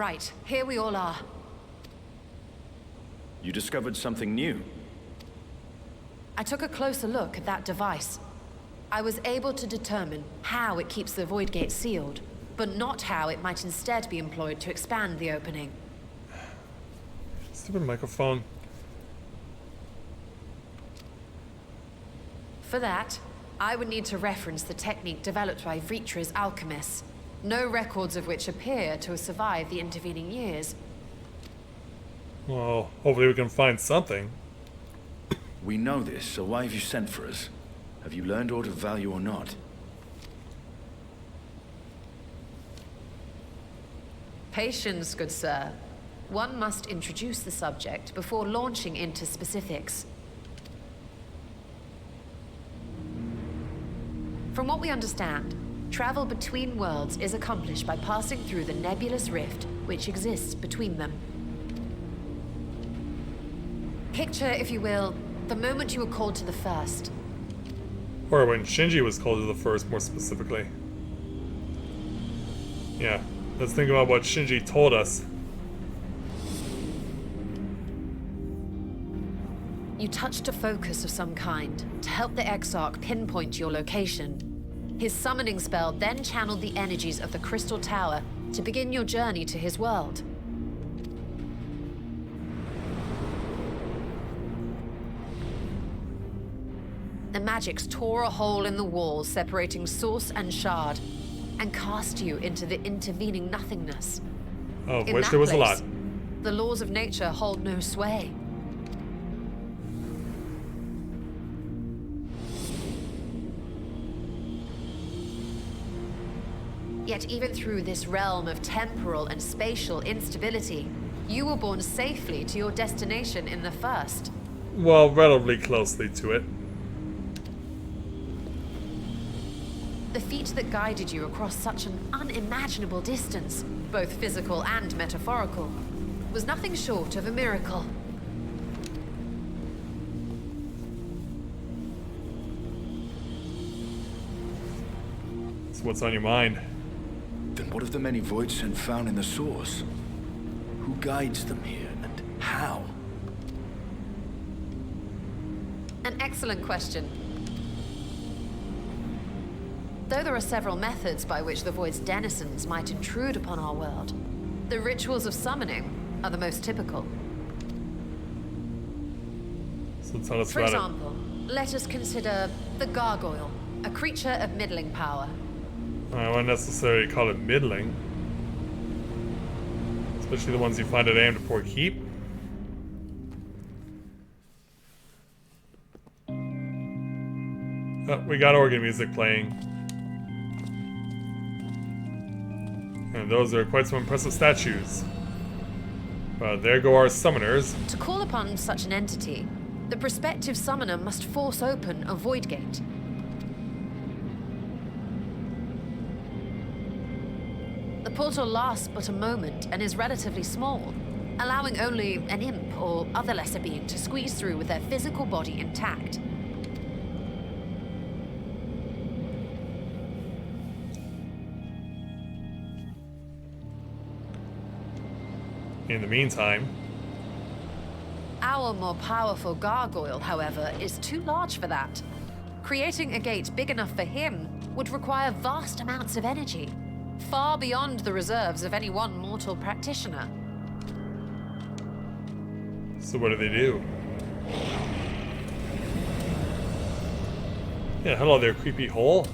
Right, here we all are. You discovered something new. I took a closer look at that device. I was able to determine how it keeps the void gate sealed, but not how it might instead be employed to expand the opening. Stupid microphone. For that, I would need to reference the technique developed by Vritra's alchemists, no records of which appear to have survived the intervening years. Well, hopefully we can find something. We know this, so why have you sent for us? Have you learned aught of value or not? Patience, good sir. One must introduce the subject before launching into specifics. From what we understand, travel between worlds is accomplished by passing through the nebulous rift which exists between them. Picture, if you will, the moment you were called to the first. Or when Shinji was called to the first, more specifically. Yeah, let's think about what Shinji told us. You touched a focus of some kind to help the Exarch pinpoint your location. His summoning spell then channeled the energies of the Crystal Tower to begin your journey to his world. The magics tore a hole in the wall separating source and shard, and cast you into the intervening nothingness. Of which there was a lot. The laws of nature hold no sway. Yet even through this realm of temporal and spatial instability, you were borne safely to your destination in the first. Well, relatively closely to it. The feat that guided you across such an unimaginable distance, both physical and metaphorical, was nothing short of a miracle. So what's on your mind? Then what of the many voids sent found in the source? Who guides them here, and how? An excellent question. Though there are several methods by which the Void's denizens might intrude upon our world, the rituals of summoning are the most typical. So tell us For about example, let us consider the Gargoyle, a creature of middling power. it. I wouldn't necessarily call it middling. Especially the ones you find at Amdapor Keep. Oh, we got organ music playing. And those are quite some impressive statues. But there go our summoners. To call upon such an entity, the prospective summoner must force open a void gate. The portal lasts but a moment and is relatively small, allowing only an imp or other lesser being to squeeze through with their physical body intact. In the meantime, Our more powerful gargoyle, however, is too large for that. Creating a gate big enough for him would require vast amounts of energy, far beyond the reserves of any one mortal practitioner. so what do? Yeah, hello there, creepy hole.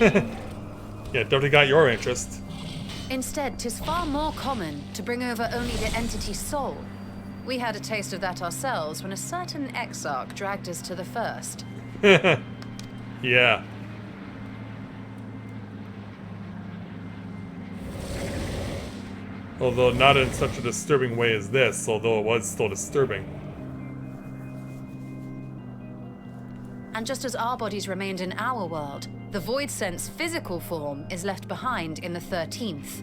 Yeah, definitely got your interest. Instead, 'tis far more common to bring over only the entity's soul. We had a taste of that ourselves when a certain exarch dragged us to the first. Yeah. Although not in such a disturbing way as this, although it was still disturbing. And just as our bodies remained in our world, the Void Sense physical form is left behind in the 13th.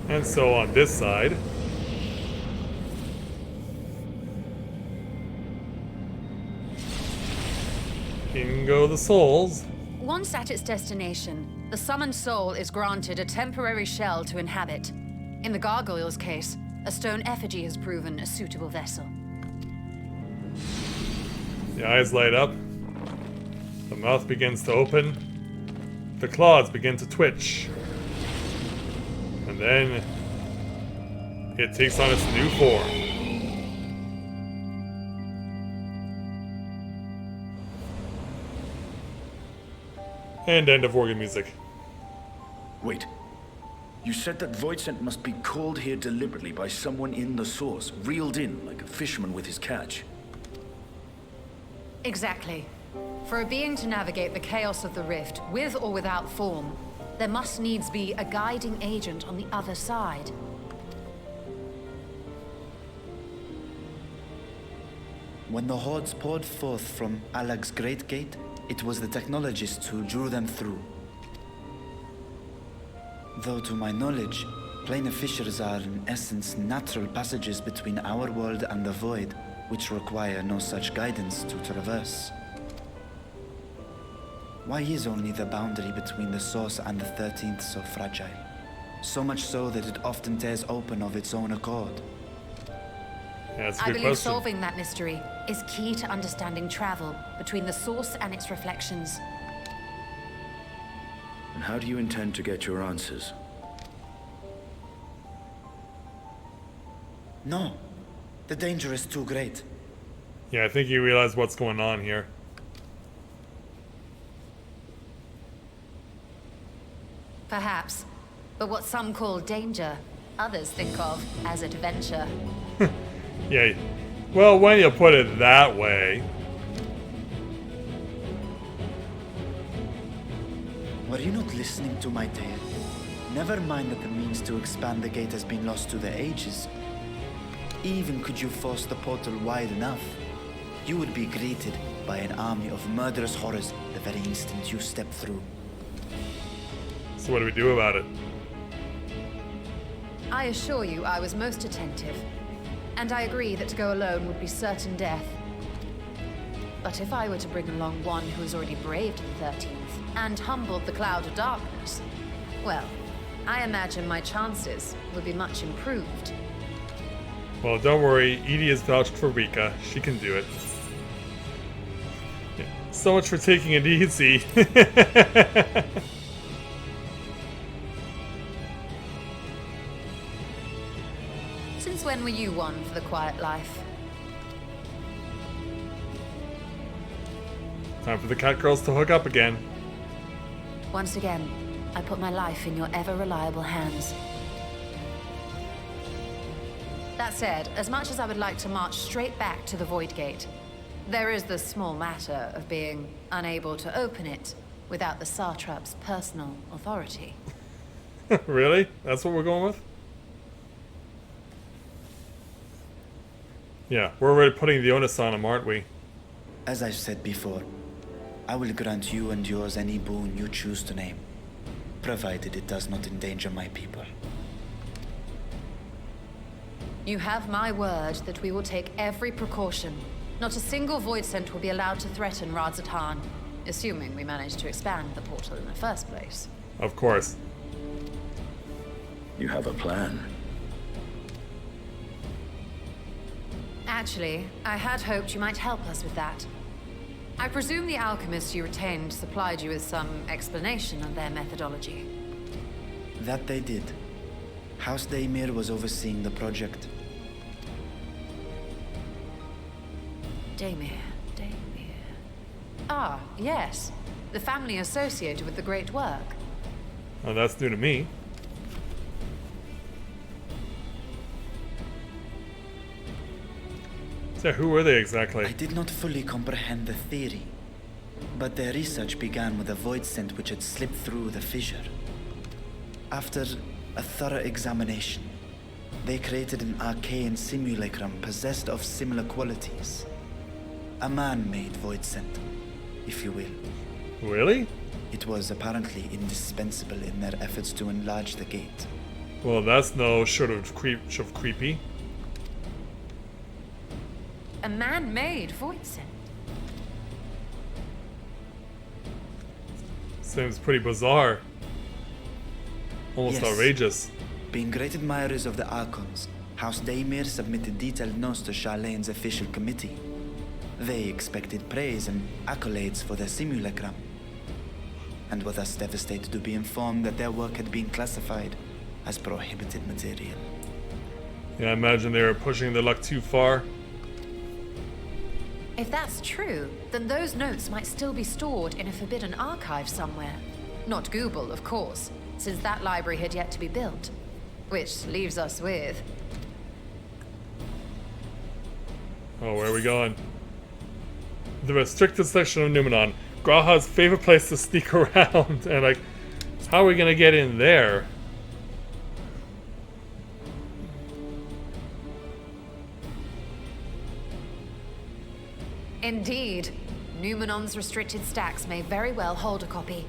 And so on this side, go the souls. Once at its destination, the summoned soul is granted a temporary shell to inhabit. In the gargoyle's case, a stone effigy has proven a suitable vessel. The eyes light up. The mouth begins to open. The claws begin to twitch. And then it takes on its new form. And end of organ music. Wait. You said that Voidsent must be called here deliberately by someone in the source, reeled in like a fisherman with his catch. Exactly. For a being to navigate the chaos of the rift, with or without form, there must needs be a guiding agent on the other side. When the hordes poured forth from Alag's Great Gate, it was the technologists who drew them through. Though to my knowledge, planar fissures are in essence natural passages between our world and the void, which require no such guidance to traverse. Why is only the boundary between the source and the 13th so fragile? So much so that it often tears open of its own accord. Yeah, that's a I good believe question. solving that mystery is key to understanding travel between the source and its reflections. And how do you intend to get your answers? No, the danger is too great. Yeah, I think you realize what's going on here. Perhaps. But what some call danger, others think of as adventure. Yeah, well, when you put it that way. Were you not listening to my tale? Never mind that the means to expand the gate has been lost to the ages. Even could you force the portal wide enough, you would be greeted by an army of murderous horrors the very instant you step through. So what do we do about it? I assure you I was most attentive. And I agree that to go alone would be certain death. But if I were to bring along one who has already braved the 13th and humbled the cloud of darkness, well, I imagine my chances would be much improved. Well, don't worry, Edie has vouched for Rika. She can do it. Yeah. So much for taking it easy. Since when were you one for the quiet life? Time for the cat girls to hook up again. Once again, I put my life in your ever-reliable hands. That said, as much as I would like to march straight back to the Void Gate, there is the small matter of being unable to open it without the Satrap's personal authority. Really? That's what we're going with? Yeah, we're already putting the onus on him, aren't we? As I've said before, I will grant you and yours any boon you choose to name, provided it does not endanger my people. You have my word that we will take every precaution. Not a single void scent will be allowed to threaten Radzatan, assuming we manage to expand the portal in the first place. Of course. You have a plan. Actually, I had hoped you might help us with that. I presume the alchemists you retained supplied you with some explanation of their methodology. That they did. House Daimir was overseeing the project. Daimir. Ah, yes. The family associated with the great work. Oh, that's new to me. So who were they exactly? I did not fully comprehend the theory, but their research began with a void scent which had slipped through the fissure. After a thorough examination, they created an arcane simulacrum possessed of similar qualities. A man-made void scent, if you will. Really? It was apparently indispensable in their efforts to enlarge the gate. Well, that's no short of creepy. A man-made void scent. Seems pretty bizarre. Almost Yes. outrageous. Being great admirers of the Archons, House Daemir submitted detailed notes to Charlene's official committee. They expected praise and accolades for their simulacrum, and were thus devastated to be informed that their work had been classified as prohibited material. Yeah, I imagine they were pushing their luck too far. If that's true, then those notes might still be stored in a forbidden archive somewhere. Not Google, of course, since that library had yet to be built. Which leaves us with... Oh, where are we going? The restricted section of Numenon. Graha's favorite place to sneak around. And like, how are we gonna get in there? Indeed. Numenon's restricted stacks may very well hold a copy.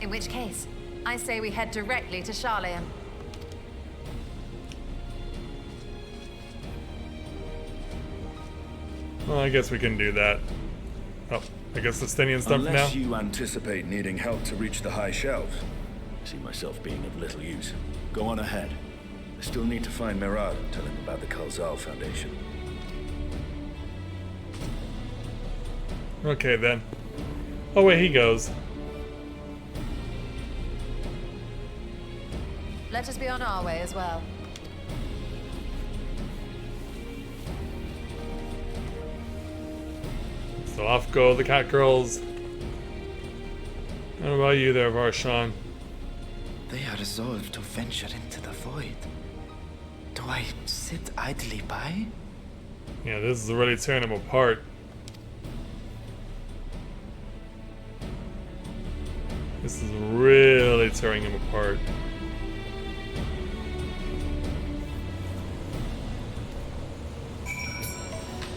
In which case, I say we head directly to Charleon. Well, I guess we can do that. Oh, I guess the Stenian's done for now. Unless you anticipate needing help to reach the high shelves. I see myself being of little use. Go on ahead. I still need to find Mirad and tell him about the Khalzal Foundation. Okay, then. Oh, wait, he goes. Let us be on our way as well. So off go the cat girls. What about you there, Varshan? They are resolved to venture into the void. Do I sit idly by? Yeah, this is really tearing them apart. This is really tearing them apart.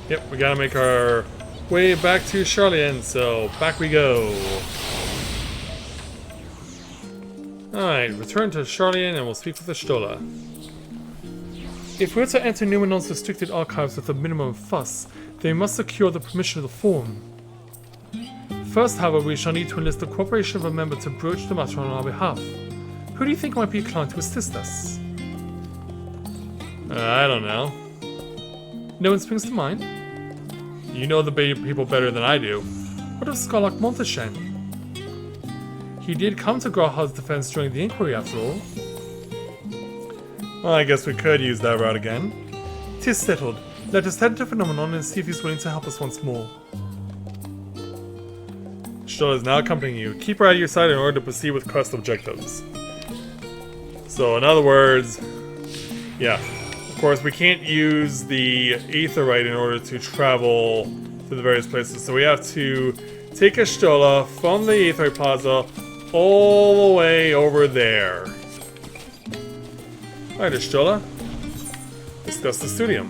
Yep, we gotta make our way back to Charleon, so back we go. Alright, return to Charleon and we'll speak with the Stola. If we're to enter Numenon's restricted archives with a minimum fuss, then we must secure the permission of the Forum. First, however, we shall need to enlist the cooperation of a member to broach the matter on our behalf. Who do you think might be inclined to assist us? I don't know. No one springs to mind? You know the people better than I do. What of Skarlock Monteshan? He did come to Graha's defense during the inquiry, after all. Well, I guess we could use that route again. 'Tis settled. Let us head to Phenomenon and see if he's willing to help us once more. Stola is now accompanying you. Keep her out of your sight in order to proceed with quest objectives. So, in other words, yeah. Of course, we can't use the Aetherite in order to travel to the various places. So we have to take a Stola from the Aetherite Plaza all the way over there. Alright, Stola. Discuss the studium.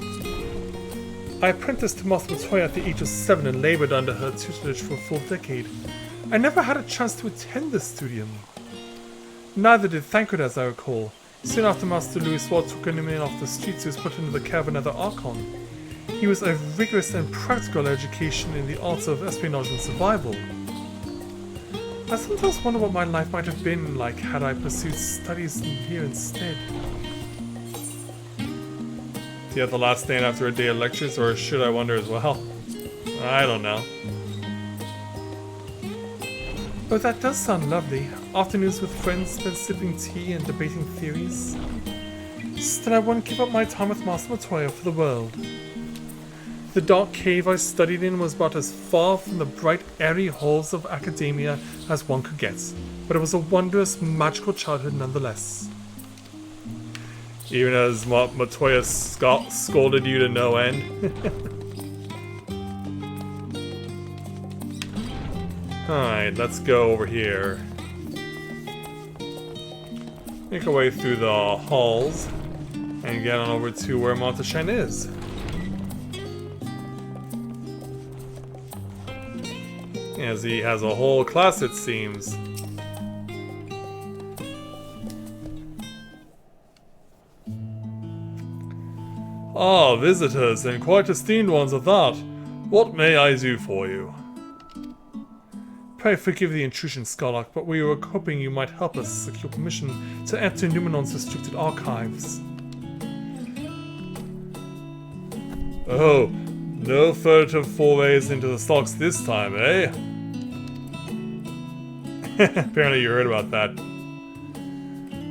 I apprenticed to Master Matoya at the age of 7 and labored under her tutelage for a full decade. I never had a chance to attend the studium. Neither did Thancred, as I recall. Soon after Master Louiswald took him in off the streets, he was put into the care of another Archon. He was a rigorous and practical education in the arts of espionage and survival. I sometimes wonder what my life might have been like had I pursued studies here instead. Do you have the last stand after a day of lectures, or should I wonder as well? I don't know. Oh, that does sound lovely. Afternoons with friends spent sipping tea and debating theories. Still, I wouldn't give up my time with Master Matoya for the world. The dark cave I studied in was about as far from the bright, airy halls of academia as one could get, but it was a wondrous, magical childhood nonetheless. Even as Matoya scolded you to no end. Alright, let's go over here. Make our way through the halls and get on over to where Monteshan is. As he has a whole class, it seems. Ah, visitors, and quite esteemed ones at that. What may I do for you? Pray forgive the intrusion, Scarlock, but we were hoping you might help us secure permission to enter Numenon's restricted archives. Oh, no furtive forays into the stocks this time, eh? Apparently you heard about that.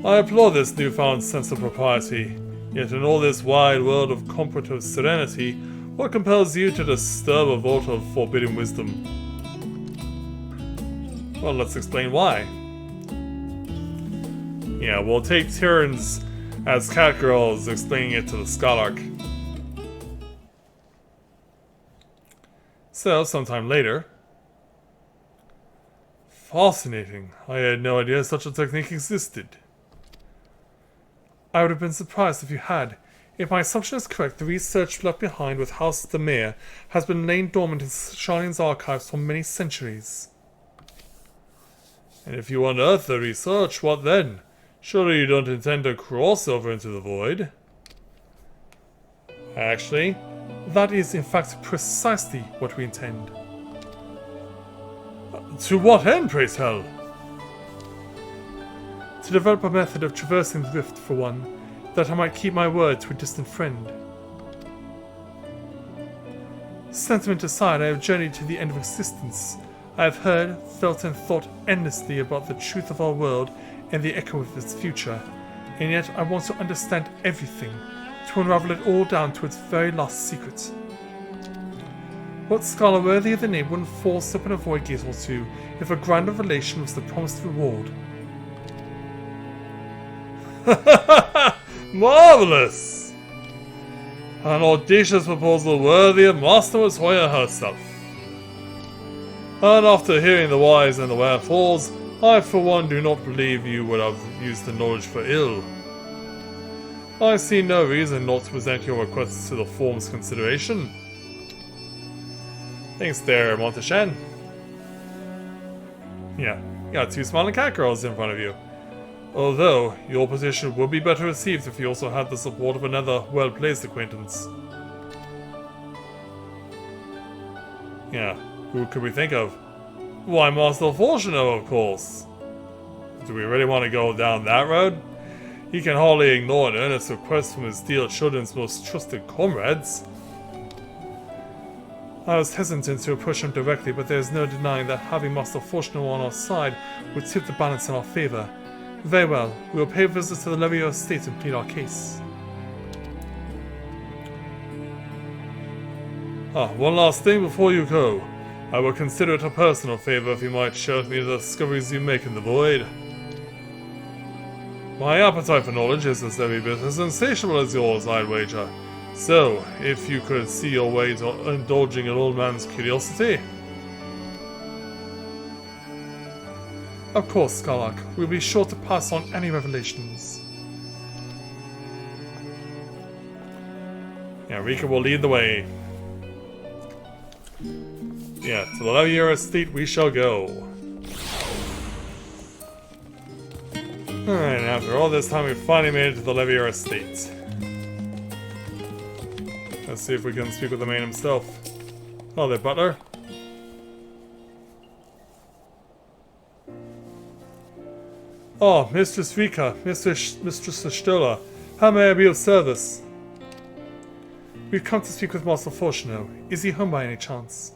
I applaud this newfound sense of propriety, yet in all this wide world of comparative serenity, what compels you to disturb a vault of forbidden wisdom? Well, let's explain why. Yeah, we'll take turns as catgirls explaining it to the Scarlark. So, sometime later... Fascinating. I had no idea such a technique existed. I would have been surprised if you had. If my assumption is correct, the research left behind with House Demir has been laying dormant in Shinin's archives for many centuries. And if you unearth the research, what then? Surely you don't intend to cross over into the void? Actually, that is in fact precisely what we intend. To what end, pray tell? To develop a method of traversing the rift, for one, that I might keep my word to a distant friend. Sentiment aside, I have journeyed to the end of existence. I have heard, felt, and thought endlessly about the truth of our world and the echo of its future, and yet I want to understand everything, to unravel it all down to its very last secret. What scholar worthy of the name wouldn't force open a void gate or two if a grand revelation was the promised reward? Marvelous! An audacious proposal worthy of Master Matoya herself. And after hearing the whys and the wherefores, I for one do not believe you would have used the knowledge for ill. I see no reason not to present your requests to the form's consideration. Thanks there, Monteshan. Yeah, you got two smiling cat girls in front of you. Although, your position would be better received if you also had the support of another well-placed acquaintance. Yeah, who could we think of? Why, Master Fortuno, of course. Do we really want to go down that road? He can hardly ignore an earnest request from his Steel Children's most trusted comrades. I was hesitant to approach him directly, but there is no denying that having Master Fortuno on our side would tip the balance in our favor. Very well, we will pay a visit to the Levier estate and plead our case. One last thing before you go. I will consider it a personal favor if you might share with me the discoveries you make in the void. My appetite for knowledge is as every bit as insatiable as yours, I'd wager. So, if you could see your way to indulging an old man's curiosity. Of course, Scarlock. We'll be sure to pass on any revelations. Yeah, Rika will lead the way. Yeah, to the Levier estate we shall go. Alright, after all this time we finally made it to the Levier estate. Let's see if we can speak with the man himself. Hello there, butler. Oh, Mistress Rika, Mistress Stola, how may I be of service? We've come to speak with Master Fortuno. Is he home by any chance?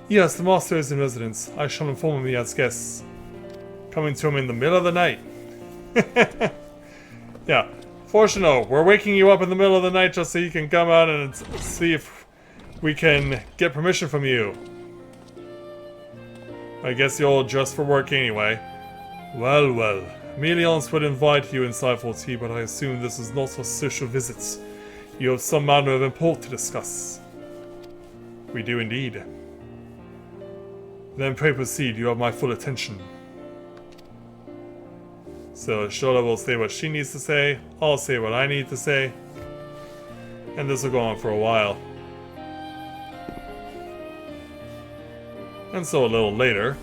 Yes, the Master is in residence. I shall inform him he has guests. Coming to him in the middle of the night. Yeah, Fortuno, we're waking you up in the middle of the night just so you can come out and see if we can get permission from you. I guess you're all dressed for work anyway. Well, well. Meliance would invite you inside for tea, but I assume this is not a social visit. You have some matter of import to discuss. We do indeed. Then pray proceed, you have my full attention. So Shola will say what she needs to say, I'll say what I need to say, and this will go on for a while. And so a little later,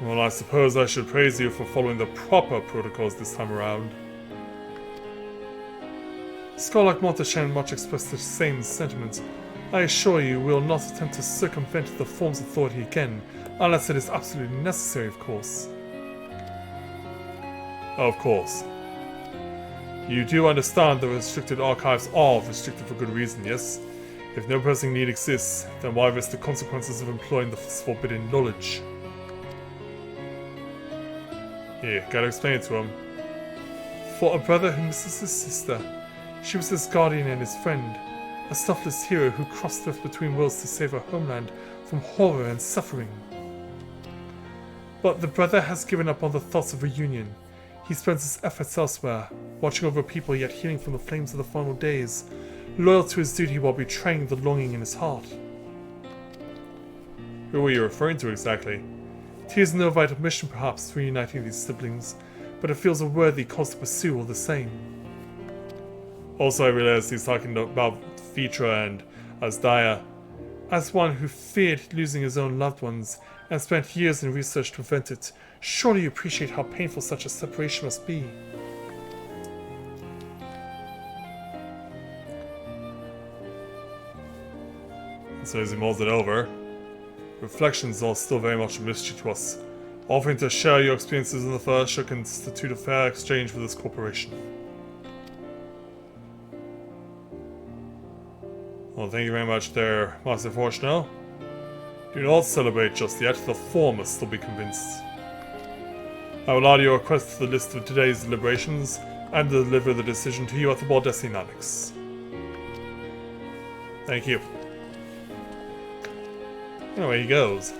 well, I suppose I should praise you for following the proper protocols this time around. Scholar like Monteshan much expressed the same sentiment. I assure you, we will not attempt to circumvent the form's authority again, unless it is absolutely necessary, of course. Of course. You do understand the restricted archives are restricted for good reason, yes? If no pressing need exists, then why risk the consequences of employing this forbidden knowledge? Here, gotta explain it to him. For a brother who misses his sister, she was his guardian and his friend, a selfless hero who crossed the earth between worlds to save her homeland from horror and suffering. But the brother has given up on the thoughts of reunion. He spends his efforts elsewhere, watching over people yet healing from the flames of the final days, loyal to his duty while betraying the longing in his heart. Who are you referring to exactly? He has no vital mission perhaps reuniting these siblings, but it feels a worthy cause to pursue all the same. Also I realize he's talking about Vitra and Asdaya. As one who feared losing his own loved ones and spent years in research to prevent it, surely you appreciate how painful such a separation must be. So as he mulls it over, reflections are still very much a mystery to us. Offering to share your experiences in the first should constitute a fair exchange with this corporation. Well, thank you very much there, Master Fortunel. Do not celebrate just yet, the form must still be convinced. I will add your request to the list of today's deliberations and deliver the decision to you at the Baldessian Annex. Thank you. Anyway, he goes.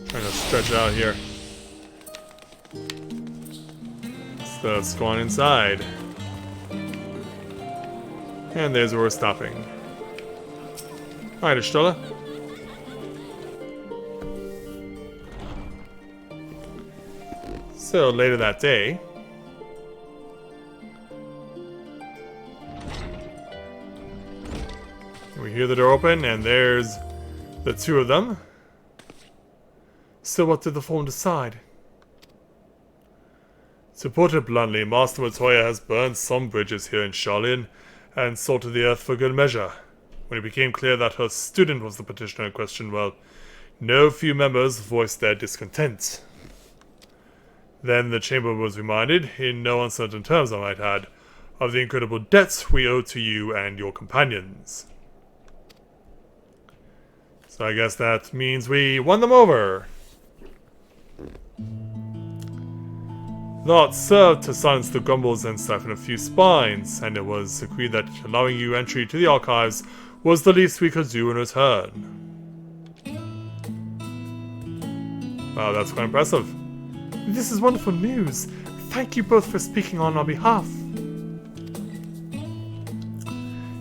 Trying to stretch it out here. So let's go on inside. And there's where we're stopping. Alright, Ashtola. So, later that day, we hear the door open, and there's the two of them. So what did the form decide? To put it bluntly, Master Matoya has burned some bridges here in Sharlayan, and salted the earth for good measure. When it became clear that her student was the petitioner in question, well, no few members voiced their discontent. Then the chamber was reminded, in no uncertain terms I might add, of the incredible debts we owe to you and your companions. So I guess that means we won them over. That served to silence the grumbles and stiffen a few spines, and it was agreed that allowing you entry to the archives was the least we could do in return. Wow, that's quite impressive. This is wonderful news. Thank you both for speaking on our behalf.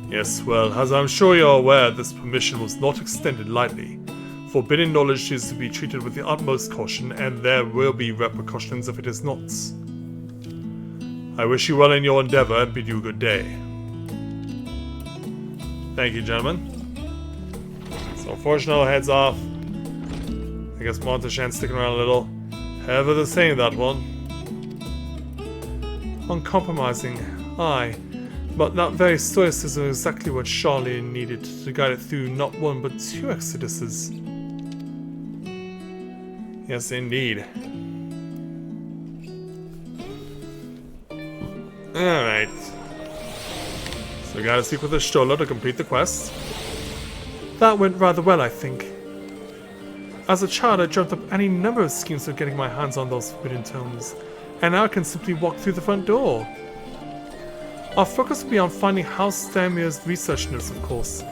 Yes, well, as I'm sure you're aware, this permission was not extended lightly. Forbidden knowledge is to be treated with the utmost caution, and there will be repercussions if it is not. I wish you well in your endeavor and bid you a good day. Thank you, gentlemen. So, Fortunel heads off. I guess Monteshan's sticking around a little. Ever the same, that one. Uncompromising, aye. But that very stoicism is exactly what Sharlayan needed to guide it through not one but two exoduses. Yes, indeed. Alright. So we gotta speak with the Stola to complete the quest. That went rather well, I think. As a child, I dreamt up any number of schemes for getting my hands on those forbidden tomes, and now I can simply walk through the front door. Our focus will be on finding House Stamir's research notes, of course,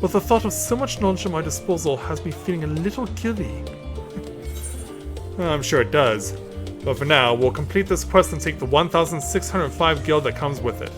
but the thought of so much knowledge at my disposal has me feeling a little guilty. I'm sure it does, but for now, we'll complete this quest and take the 1,605 gil that comes with it.